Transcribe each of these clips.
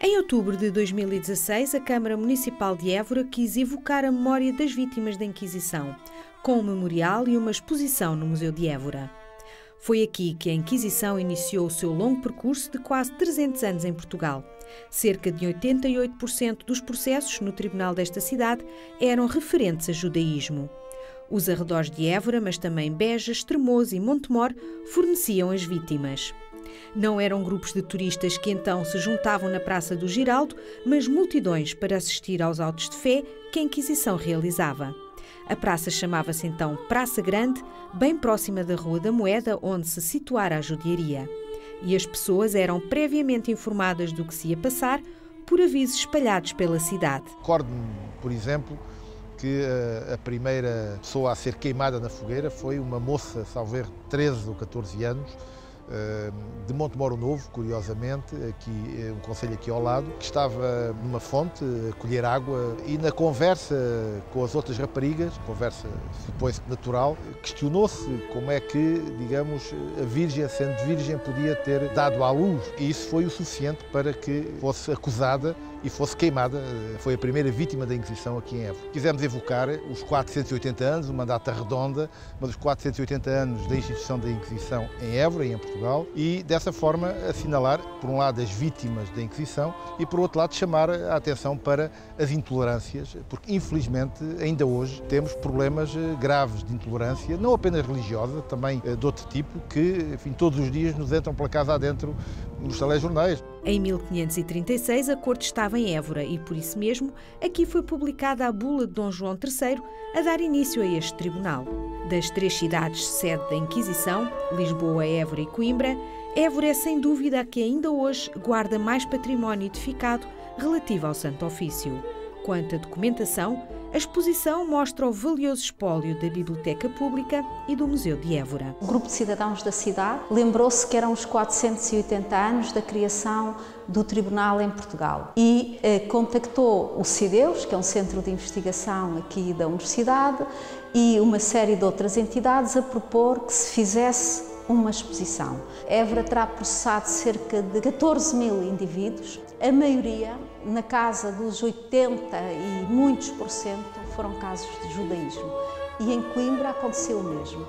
Em outubro de 2016, a Câmara Municipal de Évora quis evocar a memória das vítimas da Inquisição, com um memorial e uma exposição no Museu de Évora. Foi aqui que a Inquisição iniciou o seu longo percurso de quase 300 anos em Portugal. Cerca de 88% dos processos no tribunal desta cidade eram referentes a judaísmo. Os arredores de Évora, mas também Beja, Estremoz e Montemor, forneciam as vítimas. Não eram grupos de turistas que então se juntavam na Praça do Giraldo, mas multidões para assistir aos autos de fé que a Inquisição realizava. A praça chamava-se então Praça Grande, bem próxima da Rua da Moeda, onde se situara a judiaria. E as pessoas eram previamente informadas do que se ia passar por avisos espalhados pela cidade. Recordo-me, por exemplo, que a primeira pessoa a ser queimada na fogueira foi uma moça, salvo erro, 13 ou 14 anos, de Montemor o Novo, curiosamente, um concelho aqui ao lado, que estava numa fonte a colher água e na conversa com as outras raparigas, conversa supõe-se natural, questionou-se como é que, digamos, a Virgem, sendo virgem, podia ter dado à luz. E isso foi o suficiente para que fosse acusada e fosse queimada. Foi a primeira vítima da Inquisição aqui em Évora. Quisemos evocar os 480 anos, uma data redonda, mas os 480 anos da instituição da Inquisição em Évora e em Portugal, e dessa forma assinalar, por um lado, as vítimas da Inquisição e, por outro lado, chamar a atenção para as intolerâncias, porque, infelizmente, ainda hoje temos problemas graves de intolerância, não apenas religiosa, também de outro tipo, que, enfim, todos os dias nos entram pela casa adentro nos telejornais. Em 1536, a corte estava em Évora e, por isso mesmo, aqui foi publicada a bula de Dom João III a dar início a este tribunal. Das três cidades sede da Inquisição, Lisboa, Évora e Coimbra, Évora é sem dúvida a que ainda hoje guarda mais património edificado relativo ao Santo Ofício. Quanto à documentação, a exposição mostra o valioso espólio da Biblioteca Pública e do Museu de Évora. O grupo de cidadãos da cidade lembrou-se que eram os 480 anos da criação do Tribunal em Portugal e contactou o CIDEUS, que é um centro de investigação aqui da Universidade, e uma série de outras entidades a propor que se fizesse uma exposição. Évora terá processado cerca de 14 mil indivíduos, a maioria, na casa dos 80 e muitos por cento, foram casos de judaísmo. E em Coimbra aconteceu o mesmo.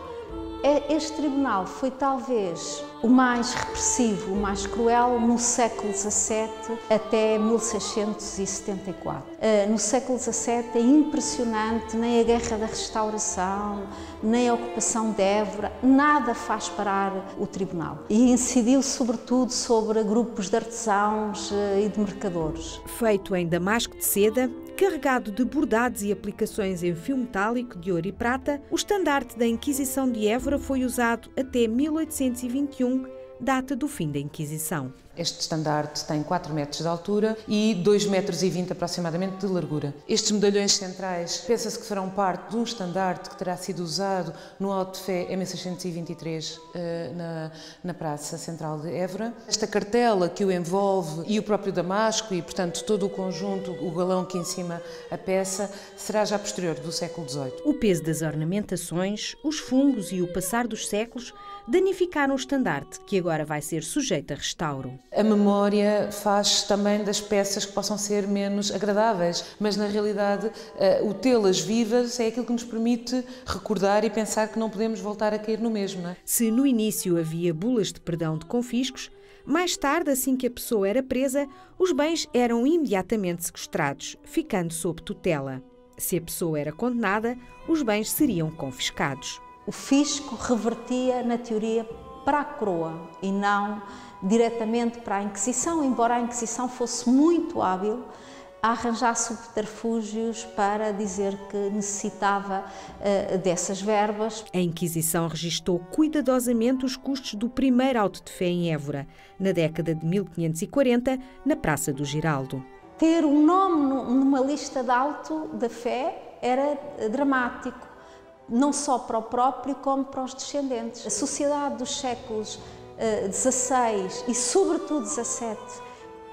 Este tribunal foi talvez o mais repressivo, o mais cruel no século XVII até 1674. No século XVII é impressionante, nem a Guerra da Restauração, nem a ocupação de Évora, nada faz parar o tribunal. E incidiu sobretudo sobre grupos de artesãos e de mercadores. Feito em damasco de seda, carregado de bordados e aplicações em fio metálico de ouro e prata, o estandarte da Inquisição de Évora foi usado até 1821, data do fim da Inquisição. Este estandarte tem 4 metros de altura e 2,20 metros aproximadamente de largura. Estes medalhões centrais, pensa-se que farão parte de um estandarte que terá sido usado no auto de fé em 1623 na Praça Central de Évora. Esta cartela que o envolve e o próprio damasco e, portanto, todo o conjunto, o galão que encima a peça, será já posterior do século XVIII. O peso das ornamentações, os fungos e o passar dos séculos danificaram o estandarte, que agora vai ser sujeito a restauro. A memória faz também das peças que possam ser menos agradáveis, mas na realidade o tê-las vivas é aquilo que nos permite recordar e pensar que não podemos voltar a cair no mesmo. Não é? Se no início havia bulas de perdão de confiscos, mais tarde, assim que a pessoa era presa, os bens eram imediatamente sequestrados, ficando sob tutela. Se a pessoa era condenada, os bens seriam confiscados. O fisco revertia, na teoria, para a coroa e não diretamente para a Inquisição, embora a Inquisição fosse muito hábil a arranjar subterfúgios para dizer que necessitava dessas verbas. A Inquisição registou cuidadosamente os custos do primeiro auto de fé em Évora, na década de 1540, na Praça do Giraldo. Ter um nome numa lista de auto da fé era dramático, não só para o próprio como para os descendentes. A sociedade dos séculos XVI e sobretudo XVII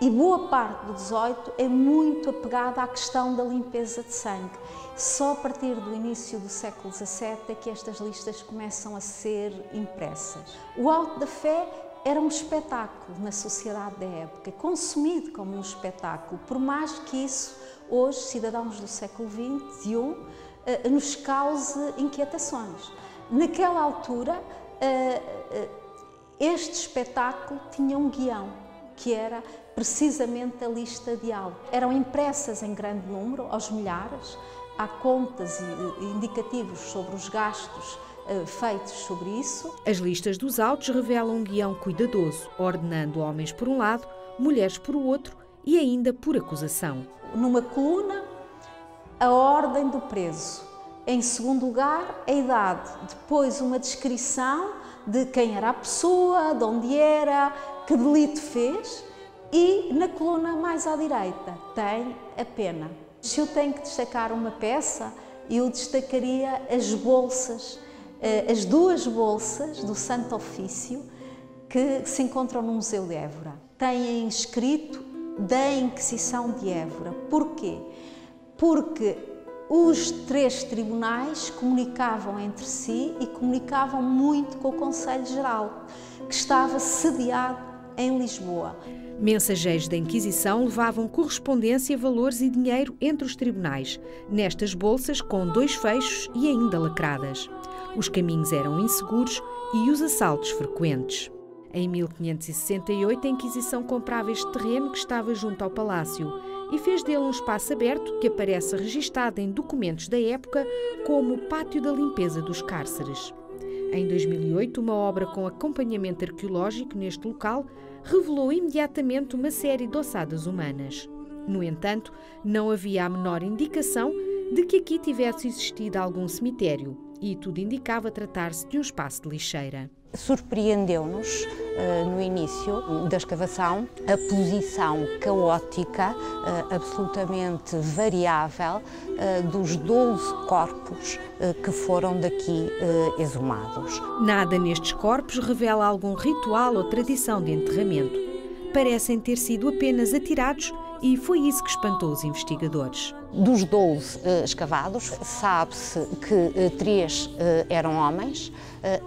e boa parte do XVIII é muito apegada à questão da limpeza de sangue. Só a partir do início do século XVII é que estas listas começam a ser impressas. O auto da fé era um espetáculo na sociedade da época, consumido como um espetáculo, por mais que isso, hoje, cidadãos do século XXI, nos cause inquietações. Naquela altura, este espetáculo tinha um guião, que era precisamente a lista de algo. Eram impressas em grande número, aos milhares, há contas e indicativos sobre os gastos feitos sobre isso. As listas dos autos revelam um guião cuidadoso, ordenando homens por um lado, mulheres por outro e ainda por acusação. Numa coluna, a ordem do preso. Em segundo lugar, a idade. Depois, uma descrição de quem era a pessoa, de onde era, que delito fez. E na coluna mais à direita tem a pena. Se eu tenho que destacar uma peça, eu destacaria as bolsas, as duas bolsas do Santo Ofício que se encontram no Museu de Évora. Têm escrito da Inquisição de Évora. Porquê? Porque os três tribunais comunicavam entre si e comunicavam muito com o Conselho Geral, que estava sediado em Lisboa. Mensageiros da Inquisição levavam correspondência, valores e dinheiro entre os tribunais, nestas bolsas com 2 fechos e ainda lacradas. Os caminhos eram inseguros e os assaltos frequentes. Em 1568, a Inquisição comprava este terreno que estava junto ao palácio e fez dele um espaço aberto que aparece registado em documentos da época como o Pátio da Limpeza dos Cárceres. Em 2008, uma obra com acompanhamento arqueológico neste local revelou imediatamente uma série de ossadas humanas. No entanto, não havia a menor indicação de que aqui tivesse existido algum cemitério e tudo indicava tratar-se de um espaço de lixeira. Surpreendeu-nos, no início da escavação, a posição caótica, absolutamente variável, dos 12 corpos que foram daqui exumados. Nada nestes corpos revela algum ritual ou tradição de enterramento. Parecem ter sido apenas atirados e foi isso que espantou os investigadores. Dos 12 escavados, sabe-se que 3 eram homens,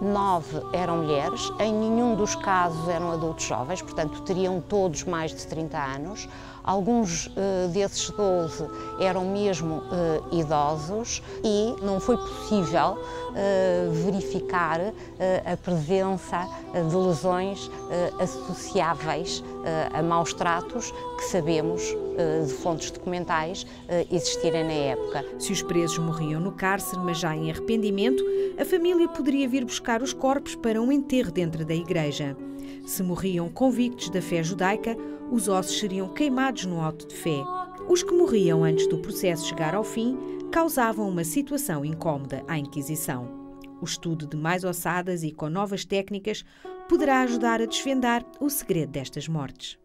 9 eram mulheres, em nenhum dos casos eram adultos jovens, portanto teriam todos mais de 30 anos. Alguns desses 12 eram mesmo idosos e não foi possível verificar a presença de lesões associáveis a maus tratos que sabemos de fontes documentais existirem na época. Se os presos morriam no cárcere, mas já em arrependimento, a família poderia vir buscar os corpos para um enterro dentro da igreja. Se morriam convictos da fé judaica, os ossos seriam queimados no auto de fé. Os que morriam antes do processo chegar ao fim causavam uma situação incómoda à Inquisição. O estudo de mais ossadas e com novas técnicas poderá ajudar a desvendar o segredo destas mortes.